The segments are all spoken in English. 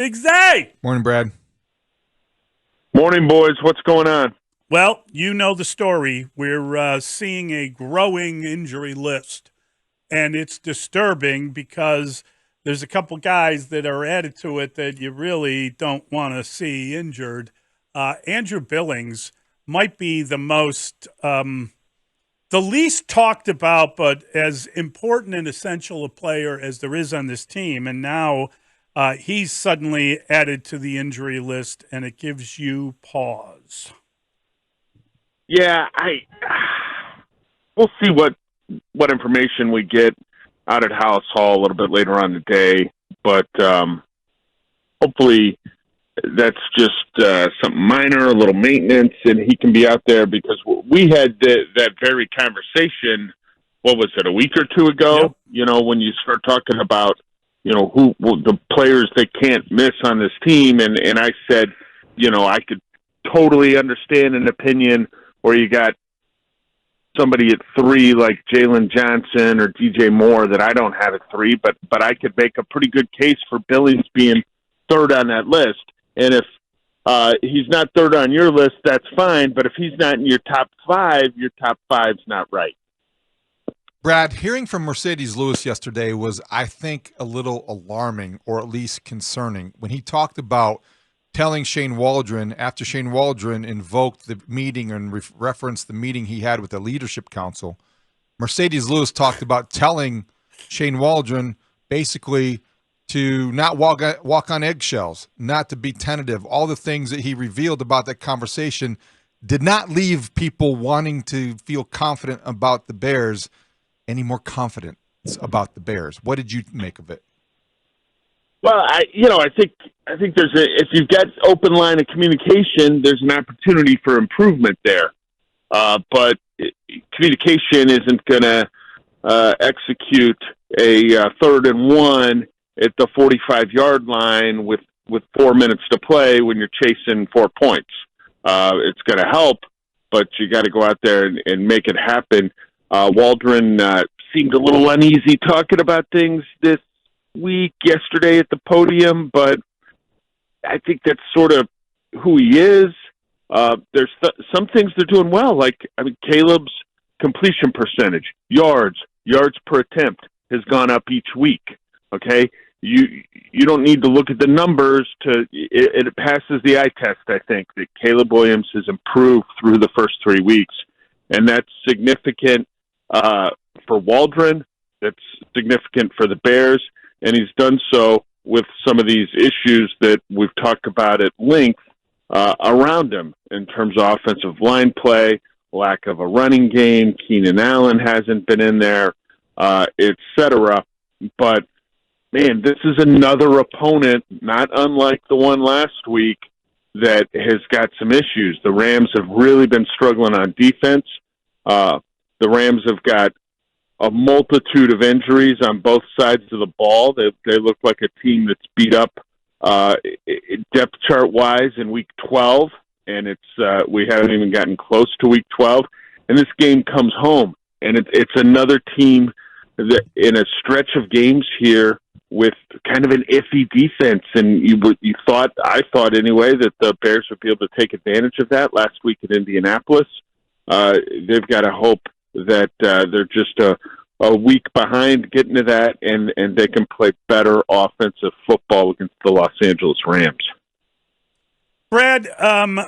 WEEKDAY! Morning, Brad. Morning, boys. What's going on? Well, you know the story. We're seeing a growing injury list, and it's disturbing because there's a couple guys that are added to it that you really don't want to see injured. Andrew Billings might be the least talked about, but as important and essential a player as there is on this team. And now he's suddenly added to the injury list, and it gives you pause. Yeah, we'll see what information we get out at House Hall a little bit later on today, but hopefully that's just something minor, a little maintenance, and he can be out there because we had that very conversation. What was it, a week or two ago? Yep. You know, when you start talking about who the players they can't miss on this team, and I said, I could totally understand an opinion where you got somebody at 3 like Jalen Johnson or DJ Moore that I don't have at 3, but I could make a pretty good case for Billings being third on that list. And if he's not third on your list, that's fine. But if he's not in your top 5, your top 5's not right. Brad, hearing from Mercedes Lewis yesterday was, I think, a little alarming or at least concerning when he talked about telling Shane Waldron, after Shane Waldron invoked the meeting and referenced the meeting he had with the Leadership Council, Mercedes Lewis talked about telling Shane Waldron basically to not walk on eggshells, not to be tentative. All the things that he revealed about that conversation did not leave people wanting to feel confident about the Bears any more confident about the Bears. What did you make of it? Well, I think if you've got open line of communication, there's an opportunity for improvement there. But communication isn't going to execute a 3rd and 1 at the 45-yard line with 4 minutes to play when you're chasing 4 points. It's going to help, but you got to go out there and make it happen. Waldron seemed a little uneasy talking about things this week yesterday at the podium, but I think that's sort of who he is. There's some things they're doing well, like Caleb's completion percentage, yards per attempt has gone up each week. Okay, you don't need to look at the numbers it passes the eye test. I think that Caleb Williams has improved through the first 3 weeks, and that's significant for Waldron. That's significant for the Bears. And he's done so with some of these issues that we've talked about at length around him in terms of offensive line play, lack of a running game. Keenan Allen hasn't been in there, etc. But, man, this is another opponent, not unlike the one last week, that has got some issues. The Rams have really been struggling on defense. The Rams have got a multitude of injuries on both sides of the ball. They look like a team that's beat up depth chart wise in week 12, and we haven't even gotten close to week 12. And this game comes home, and it's another team that in a stretch of games here with kind of an iffy defense. And I thought anyway, that the Bears would be able to take advantage of that last week in Indianapolis. They've got to hope that they're just a week behind getting to that, and they can play better offensive football against the Los Angeles Rams. Brad,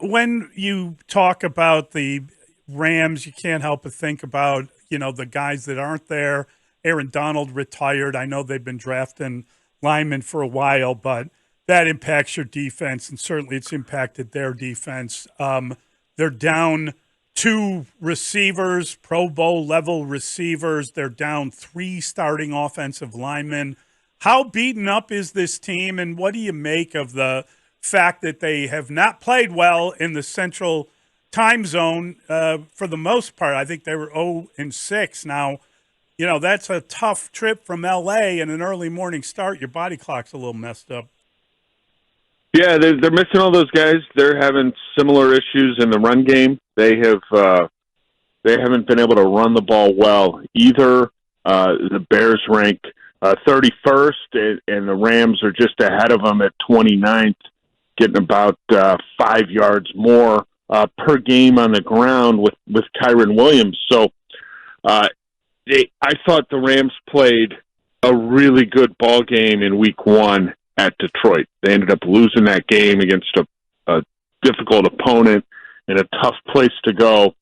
when you talk about the Rams, you can't help but think about, the guys that aren't there. Aaron Donald retired. I know they've been drafting linemen for a while, but that impacts your defense, and certainly it's impacted their defense. They're down 2 receivers, Pro Bowl level receivers. They're down 3 starting offensive linemen. How beaten up is this team, and what do you make of the fact that they have not played well in the Central Time Zone for the most part? I think they were 0-6. Now, that's a tough trip from L.A. and an early morning start. Your body clock's a little messed up. Yeah, they're missing all those guys. They're having similar issues in the run game. They haven't been able to run the ball well either. The Bears rank 31st, and the Rams are just ahead of them at 29th, getting about 5 yards more per game on the ground with Kyron Williams. So I thought the Rams played a really good ball game in Week 1 at Detroit. They ended up losing that game against a difficult opponent and a tough place to go,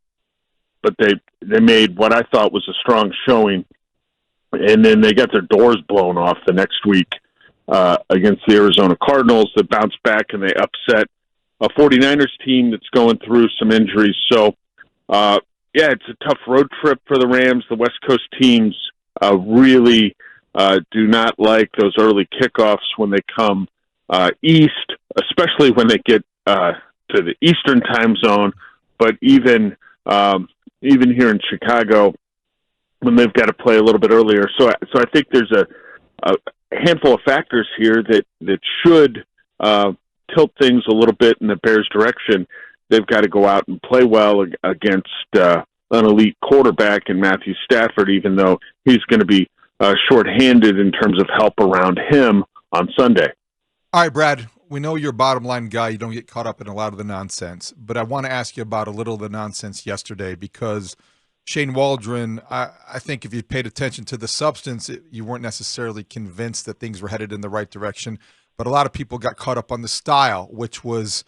but they made what I thought was a strong showing, and then they got their doors blown off the next week against the Arizona Cardinals that bounced back, and they upset a 49ers team that's going through some injuries. So, yeah, it's a tough road trip for the Rams. The West Coast teams really do not like those early kickoffs when they come east, especially when they get to the Eastern time zone. But even here in Chicago, when they've got to play a little bit earlier. So I think there's a handful of factors here that should tilt things a little bit in the Bears' direction. They've got to go out and play well against an elite quarterback in Matthew Stafford, even though he's going to be shorthanded in terms of help around him on Sunday. All right, Brad, we know you're a bottom line guy. You don't get caught up in a lot of the nonsense, but I want to ask you about a little of the nonsense yesterday, because Shane Waldron, I think if you paid attention to the substance, you weren't necessarily convinced that things were headed in the right direction, but a lot of people got caught up on the style, which was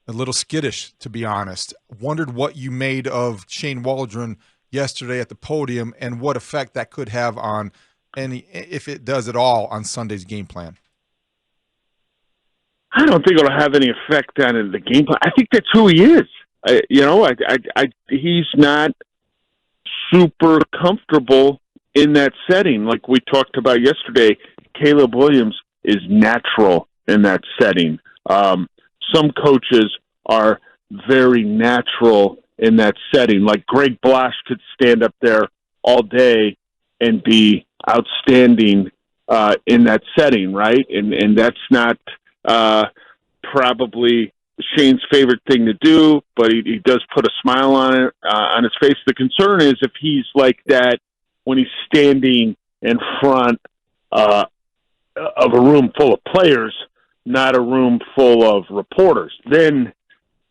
a little skittish, to be honest. Wondered what you made of Shane Waldron yesterday at the podium and what effect that could have on if it does at all, on Sunday's game plan. I don't think it'll have any effect on the game plan. I think that's who he is. He's not super comfortable in that setting. Like we talked about yesterday, Caleb Williams is natural in that setting. Some coaches are very natural in that setting. Like Greg Blash could stand up there all day and be outstanding in that setting, right? And that's not probably Shane's favorite thing to do, but he does put a smile on his face. The concern is if he's like that when he's standing in front of a room full of players, not a room full of reporters. Then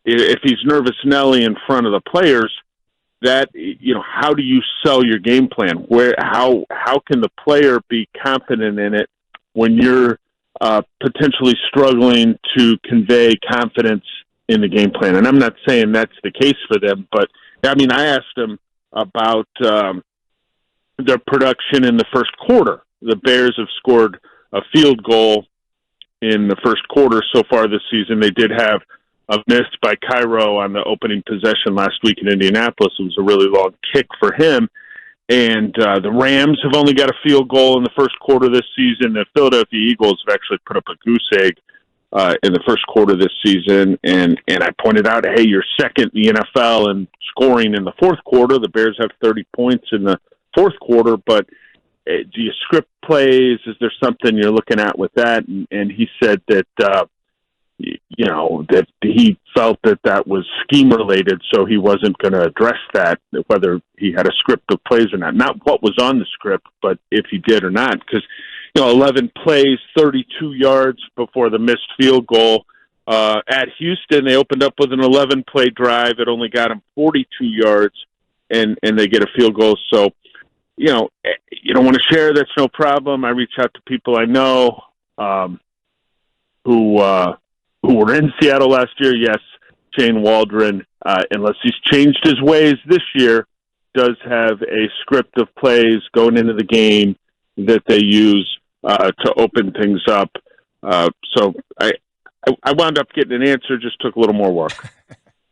if he's nervous Nelly in front of the players, that, how do you sell your game plan? How can the player be confident in it when you're potentially struggling to convey confidence in the game plan? And I'm not saying that's the case for them, but I asked them about their production in the first quarter. The Bears have scored a field goal in the first quarter so far this season. They did have a miss by Cairo on the opening possession last week in Indianapolis. It was a really long kick for him. And the Rams have only got a field goal in the first quarter this season. The Philadelphia Eagles have actually put up a goose egg in the first quarter this season. And I pointed out, hey, you're second in the NFL in scoring in the fourth quarter. The Bears have 30 points in the fourth quarter, but do you script plays? Is there something you're looking at with that? And he said that, that he felt that was scheme related, so he wasn't going to address that, whether he had a script of plays or not. Not what was on the script, but if he did or not. Because, 11 plays, 32 yards before the missed field goal. At Houston, they opened up with an 11-play drive. It only got them 42 yards, and they get a field goal. So, you don't want to share, that's no problem. I reach out to people I know who were in Seattle last year. Yes, Shane Waldron, unless he's changed his ways this year, does have a script of plays going into the game that they use to open things up. So I wound up getting an answer, just took a little more work.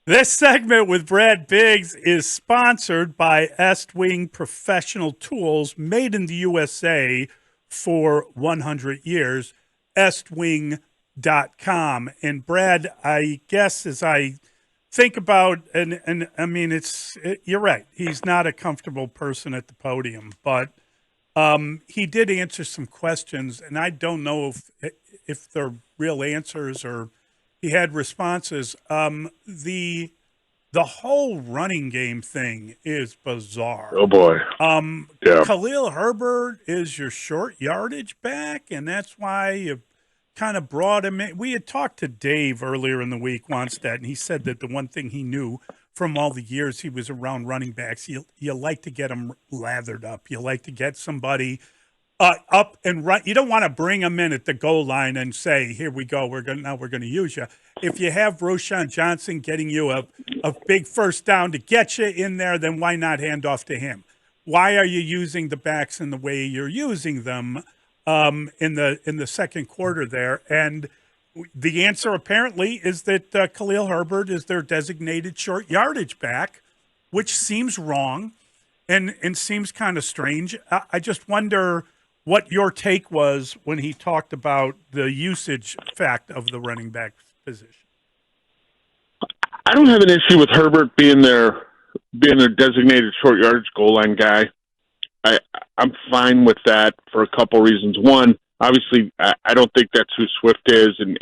This segment with Brad Biggs is sponsored by Estwing Professional Tools, made in the USA for 100 years, estwing.com. And Brad, I guess as I think about, and I mean, you're right, he's not a comfortable person at the podium, but he did answer some questions, and I don't know if they're real answers or he had responses. The the whole running game thing is bizarre. Oh boy. Yeah. Khalil Herbert is your short yardage back, and that's why you kind of brought him in. We had talked to Dave earlier in the week, Wannstedt, and he said that the one thing he knew from all the years he was around running backs, you like to get them lathered up. You like to get somebody up and run. You don't want to bring them in at the goal line and say, "Here we go. We're going to use you." If you have Roschon Johnson getting you a big first down to get you in there, then why not hand off to him? Why are you using the backs in the way you're using them in the second quarter there? And the answer apparently is that Khalil Herbert is their designated short yardage back, which seems wrong and seems kind of strange. I just wonder what your take was when he talked about the usage fact of the running back position. I don't have an issue with Herbert being their designated short yardage goal line guy. I'm fine with that for a couple reasons. One, obviously, I don't think that's who Swift is, and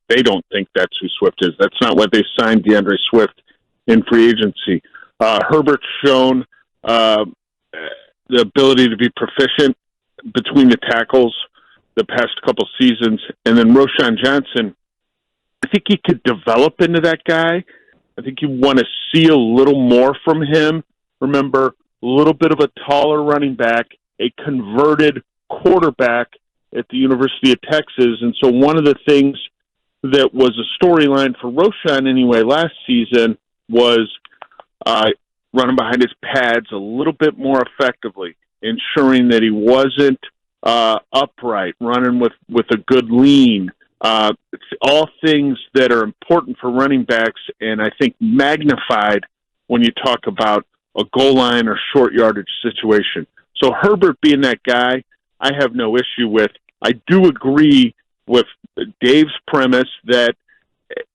they don't think that's who Swift is. That's not what they signed DeAndre Swift in free agency. Herbert's shown the ability to be proficient between the tackles the past couple seasons. And then Roschon Johnson, I think he could develop into that guy. I think you want to see a little more from him. Remember, a little bit of a taller running back, a converted quarterback at the University of Texas. And so one of the things that was a storyline for Roschon anyway last season was running behind his pads a little bit more effectively, ensuring that he wasn't upright, running with a good lean. It's all things that are important for running backs, and I think magnified when you talk about a goal line or short yardage situation. So Herbert being that guy, I have no issue with. I do agree with Dave's premise that,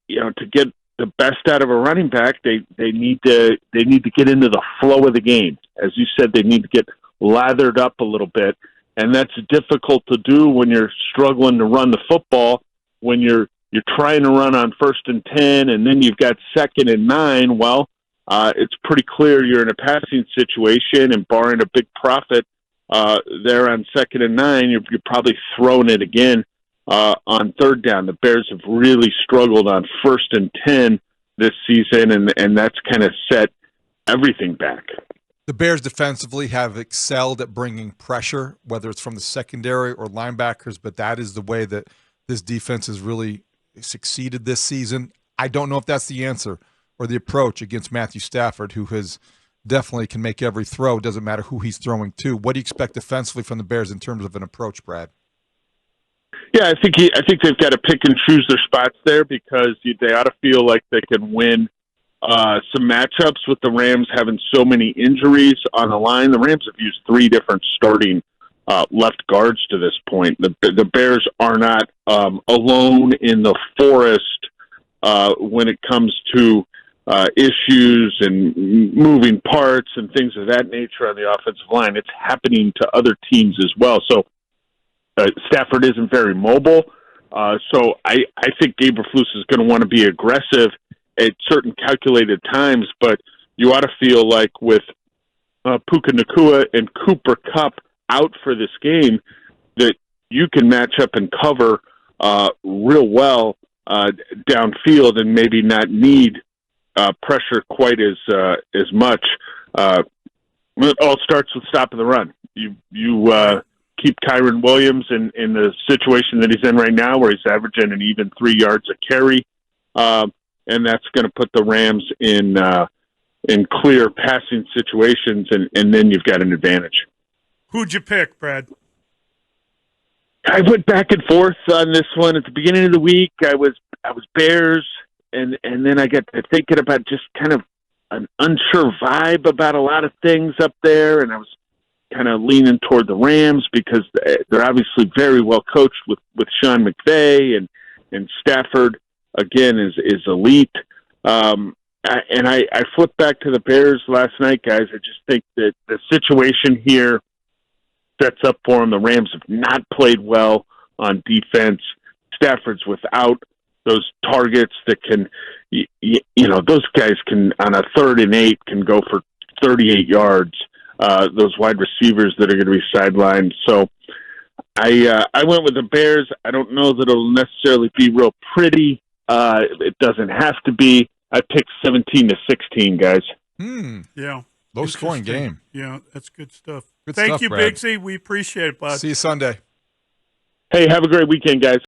to get the best out of a running back, they need to get into the flow of the game. As you said, they need to get lathered up a little bit, and that's difficult to do when you're struggling to run the football, when you're trying to run on 1st and 10, and then you've got 2nd and 9. Well, it's pretty clear you're in a passing situation, and barring a big profit there on 2nd and 9, you're probably throwing it again on 3rd down. The Bears have really struggled on 1st and 10 this season, and that's kind of set everything back. The Bears defensively have excelled at bringing pressure, whether it's from the secondary or linebackers, but that is the way that this defense has really succeeded this season. I don't know if that's the answer or the approach against Matthew Stafford, who has definitely can make every throw. It doesn't matter who he's throwing to. What do you expect defensively from the Bears in terms of an approach, Brad? Yeah, I think they've got to pick and choose their spots there, because they ought to feel like they can win some matchups with the Rams having so many injuries on the line. The Rams have used 3 different starting left guards to this point. The Bears are not alone in the forest when it comes to issues and moving parts and things of that nature on the offensive line. It's happening to other teams as well. So Stafford isn't very mobile. So I think Eberflus is going to want to be aggressive at certain calculated times, but you ought to feel like with Puka Nacua and Cooper Kupp out for this game, that you can match up and cover real well downfield and maybe not need pressure quite as much. It all starts with stopping the run. You keep Kyron Williams in the situation that he's in right now, where he's averaging an even 3 yards a carry, and that's going to put the Rams in clear passing situations, and then you've got an advantage. Who'd you pick, Brad? I went back and forth on this one. At the beginning of the week, I was Bears, and then I got to thinking about just kind of an unsure vibe about a lot of things up there, and I was kind of leaning toward the Rams because they're obviously very well coached with Sean McVay, and Stafford again is elite. And I flipped back to the Bears last night, guys. I just think that the situation here sets up for them. The Rams have not played well on defense. Stafford's without those targets that can, those guys can on a 3rd and 8 can go for 38 yards. Those wide receivers that are going to be sidelined. So I went with the Bears. I don't know that it'll necessarily be real pretty. It doesn't have to be. I picked 17-16, guys. Yeah. Low-scoring game. Yeah, that's good stuff. Good Thank stuff, you, Brad. Bigsy. We appreciate it, bud. See you Sunday. Hey, have a great weekend, guys.